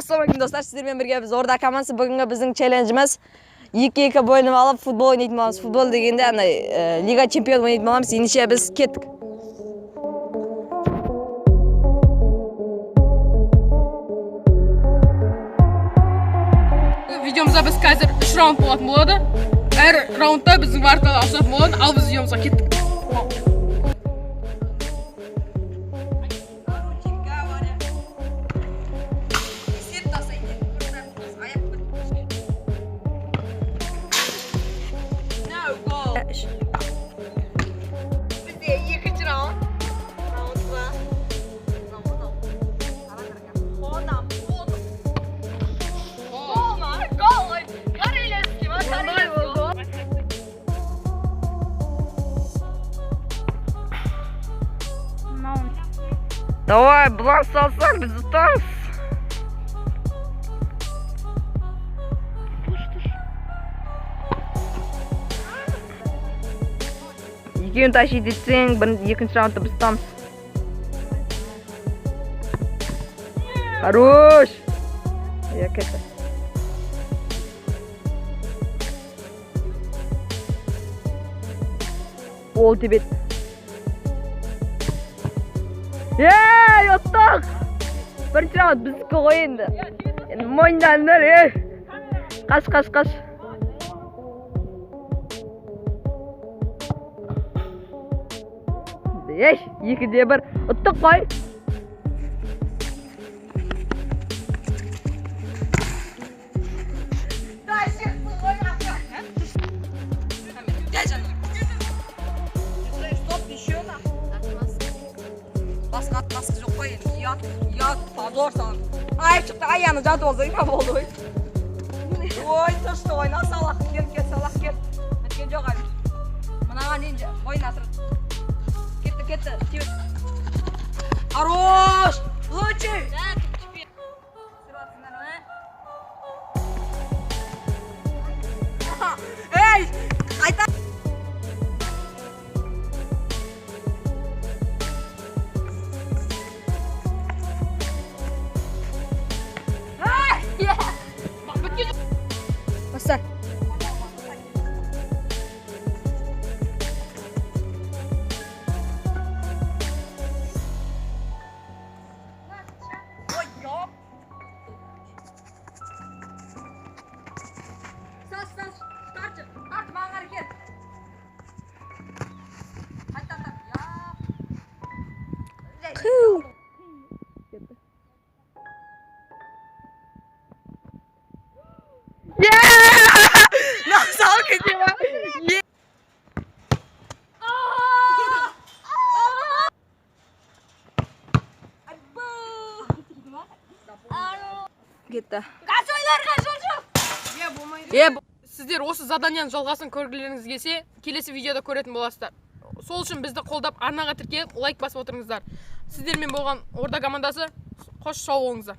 Ассалаумағалейкум достар, сіздермен бірге біз Орда командасы. Бүгінгі біздің челленджіміз 2-2 бөлініп алып футбол ойнайтын боламыз. Футбол дегенде лига чемпион ойнайтын боламыз. Ендеше біз кеттік. Видеомызда біз қазір 3 раунд болатын болады. Әр раундта біздің варталар ауысатын болады, ал біз видеомызға кеттік. Бізде екінші раунд. Давай, бланк салсаң, біз ұтамыз. Екеуін тащит етсең, екінші раундта біз ұтамыз. Хорош! Кетті. Ол тебет. Ұттық! Бірінші раунд біздікі ғой енді. Мойындандар, қаш. Екіде бір ұттық қой. Басқа атмасы жоқ қой енді. Ят, позор сан. Ай шықты, аяны жаты болса, има болды ой. Ой, тұршты ойна, салақ кет. Біткен жоқ әлі. Мұнаған енді ойна тұрды. Кетті. Хорош! Лучший! Эй! Қайта! Басар! Nasıl gidiyor? Кетті. Сіздер осы заданияның жалғасын көргілеріңіз келсе, келесі видеода көретін боласыздар. Сол үшін бізді қолдап арнаға тіркеліп лайк басып отырыңыздар. Сіздермен болған Орда командасы, қош сау болыңыздар.